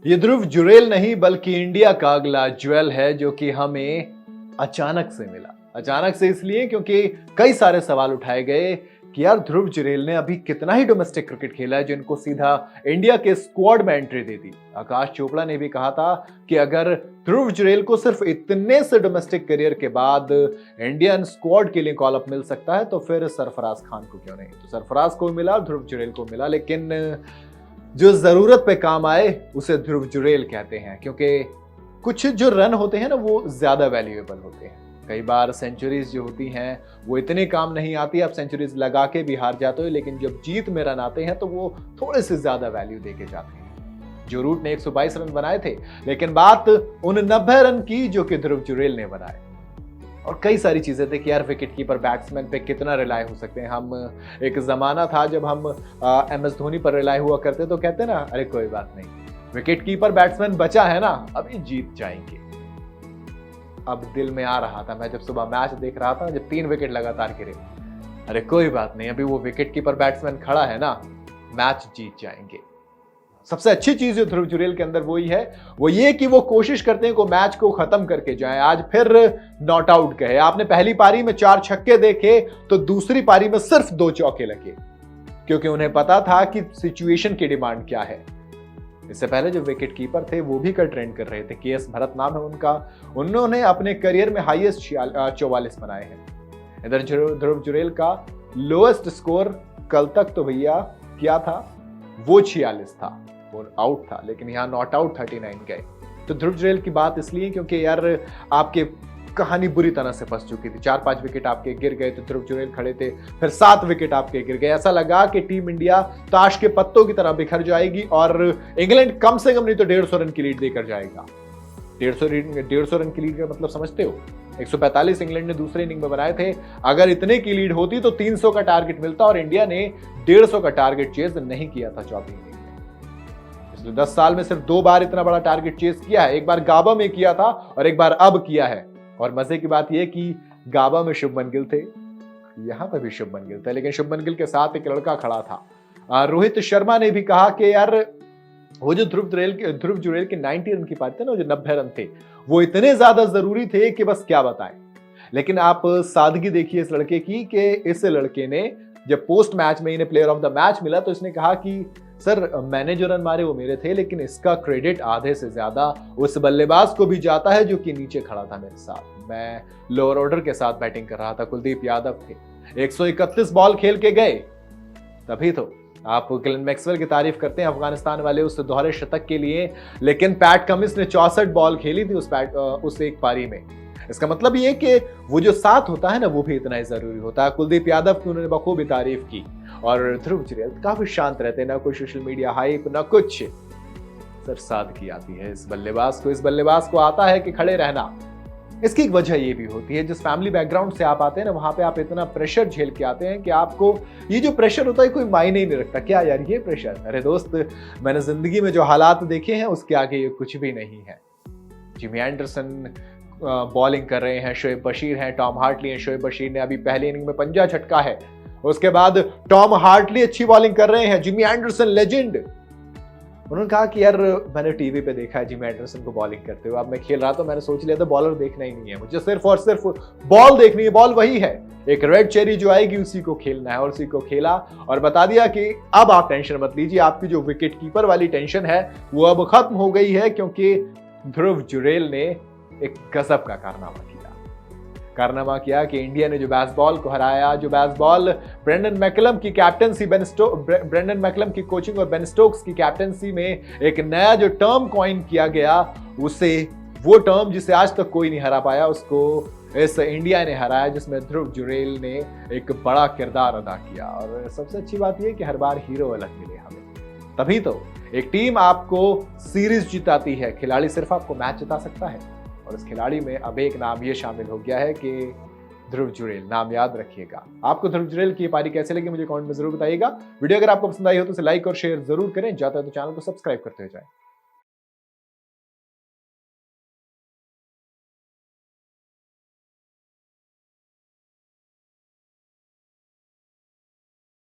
ये ध्रुव जुरेल नहीं बल्कि इंडिया का अगला ज्वेल है जो कि हमें अचानक से मिला। अचानक से इसलिए क्योंकि कई सारे सवाल उठाए गए कि यार ध्रुव जुरेल ने अभी कितना ही डोमेस्टिक क्रिकेट खेला है जिनको सीधा इंडिया के स्क्वाड में एंट्री दे दी। आकाश चोपड़ा ने भी कहा था कि अगर ध्रुव जुरेल को सिर्फ इतने से डोमेस्टिक करियर के बाद इंडियन स्क्वाड के लिए कॉल अप मिल सकता है तो फिर सरफराज खान को क्यों नहीं। तो सरफराज को मिला, ध्रुव जुरेल को मिला, लेकिन जो जरूरत पे काम आए उसे ध्रुव जुरेल कहते हैं क्योंकि कुछ जो रन होते हैं ना वो ज्यादा वैल्यूएबल होते हैं। कई बार सेंचुरीज जो होती हैं वो इतने काम नहीं आती, आप सेंचुरीज लगा के भी हार जाते हो, लेकिन जब जीत में रन आते हैं तो वो थोड़े से ज्यादा वैल्यू देके जाते हैं। जो रूट ने 122 रन बनाए थे, लेकिन बात उन 90 रन की जो कि ध्रुव जुरेल ने बनाए। और कई सारी चीजें थी कि यार विकेट कीपर बैट्समैन पे कितना रिलाय हो सकते हैं हम। एक जमाना था जब हम MS धोनी पर रिलाय हुआ करते तो कहते ना अरे कोई बात नहीं, विकेट कीपर बैट्समैन बचा है ना, अभी जीत जाएंगे। अब दिल में आ रहा था, मैं जब सुबह मैच देख रहा था जब 3 विकेट लगातार गिरे, अरे कोई बात नहीं, अभी वो विकेट कीपर बैट्समैन खड़ा है ना, मैच जीत जाएंगे। सबसे अच्छी चीज जो ध्रुव जुरेल के अंदर वही है वो ये कि वो कोशिश करते हैं को मैच को खत्म करके जाएं। आज फिर नॉट आउट गए। आपने पहली पारी में 4 छक्के देखे तो दूसरी पारी में सिर्फ 2 चौके लगे क्योंकि उन्हें पता था कि सिचुएशन की डिमांड क्या है। इससे पहले जो विकेट कीपर थे वो भी कल ट्रेंड कर रहे थे, KS भरत नाम है उनका, उन्होंने अपने करियर में हाईएस्ट 44 बनाए हैं। इधर ध्रुव जुरेल का लोएस्ट स्कोर कल तक तो भैया क्या था, वो 46 था, वो आउट था, लेकिन यहाँ नॉट आउट 39 गए। तो ध्रुव जुरेल की बात इसलिए क्योंकि यार आपके कहानी बुरी तरह से फंस चुकी थी। 4-5 विकेट आपके गिर गए तो ध्रुव जुरेल खड़े थे, फिर 7 विकेट आपके गिर गए। ऐसा लगा कि टीम इंडिया ताश के पत्तों की तरह बिखर जाएगी और इंग्लैंड कम से कम नहीं तो 150 रन की लीड देकर जाएगा। 150 रन की लीड का मतलब समझते हो? 145 इंग्लैंड ने दूसरे इनिंग में बनाए थे। अगर इतने की लीड होती तो 300 का टारगेट मिलता और इंडिया ने 150 का टारगेट चेज नहीं किया था 14 इनिंग में। पिछले 10 साल में सिर्फ 2 बार इतना बड़ा टारगेट चेज किया है, एक बार गाबा में किया था और एक बार अब किया है। और मजे की बात यह कि गाबा में शुभमन गिल थे, यहां पर भी शुभमन गिल थे, लेकिन शुभमन गिल के साथ एक लड़का खड़ा था। रोहित शर्मा ने भी कहा कि यार वो जो ध्रुव जुरेल के 90 रन की पारी थी ना, जो 90 रन थे वो इतने ज्यादा जरूरी थे कि बस क्या बताएं। लेकिन आप सादगी देखिए इस लड़के की कि इस लड़के ने जब पोस्ट मैच में इन्हें प्लेयर ऑफ द मैच मिला तो इसने कहा कि सर मैंने जो रन मारे वो मेरे थे, लेकिन इसका क्रेडिट आधे से ज्यादा उस बल्लेबाज को भी जाता है जो कि नीचे खड़ा था मेरे साथ। मैं लोअर ऑर्डर के साथ बैटिंग कर रहा था, कुलदीप यादव थे, 131 बॉल खेल के गए, तभी तो आप ग्लेन मैक्सवेल की तारीफ करते हैं अफगानिस्तान वाले उस दोहरे शतक के लिए, लेकिन पैट कमिंस ने 64 बॉल खेली थी उस एक पारी में। इसका मतलब ये कि वो जो साथ होता है ना वो भी इतना ही जरूरी होता है। कुलदीप यादव की उन्होंने बखूबी तारीफ की और ध्रुव जुरेल काफी शांत रहते हैं, ना कोई सोशल मीडिया हाइप ना कुछ, सिर्फ सादगी आती है इस बल्लेबाज को आता है कि खड़े रहना। इसकी एक वजह ये भी होती है, जिस फैमिली बैकग्राउंड से आप आते हैं ना वहां पे आप इतना प्रेशर झेल के आते हैं कि आपको ये जो प्रेशर होता है कोई मायने ही नहीं रखता। क्या यार ये प्रेशर, अरे दोस्त मैंने जिंदगी में जो हालात देखे हैं उसके आगे ये कुछ भी नहीं है। जिमी एंडरसन बॉलिंग कर रहे हैं, शोएब बशीर हैं, टॉम हार्टली हैं। शोएब बशीर ने अभी पहले इनिंग में पंजा झटका है, उसके बाद टॉम हार्टली अच्छी बॉलिंग कर रहे हैं, जिमी एंडरसन लेजेंड। उन्होंने कहा कि यार मैंने टीवी पे देखा है जिमी एंडरसन को बॉलिंग करते हुए, अब मैं खेल रहा तो मैंने सोच लिया था बॉलर देखना ही नहीं है, मुझे सिर्फ और सिर्फ बॉल देखनी है। बॉल वही है, एक रेड चेरी जो आएगी उसी को खेलना है, और उसी को खेला और बता दिया कि अब आप टेंशन मत लीजिए, आपकी जो विकेट कीपर वाली टेंशन है वो अब खत्म हो गई है, क्योंकि ध्रुव जुरेल ने एक गजब का कारनामा किया कि इंडिया ने जो बेसबॉल को हराया, जो बेसबॉल ब्रेंडन मैकलम की कैप्टनसी, ब्रेंडन मैकलम की कोचिंग और बेन स्टोक्स की कैप्टनसी में एक नया जो टर्म कॉइन किया गया, उसे वो टर्म जिसे आज तक कोई नहीं हरा पाया, उसको इस इंडिया ने हराया, जिसमें ध्रुव जुरेल ने एक बड़ा किरदार अदा किया। और सबसे अच्छी बात यह कि हर बार हीरो अलग मिले हमें, तभी तो एक टीम आपको सीरीज जिताती है, खिलाड़ी सिर्फ आपको मैच जिता सकता है। और इस खिलाड़ी में अब एक नाम ये शामिल हो गया है कि ध्रुव जुरेल, नाम याद रखिएगा। आपको ध्रुव जुरेल की ये पारी कैसे लगी मुझे कमेंट में जरूर बताइएगा। वीडियो अगर आपको पसंद आई हो तो इसे लाइक और शेयर जरूर करें, जाता है तो चैनल को सब्सक्राइब करते हुए जाएं।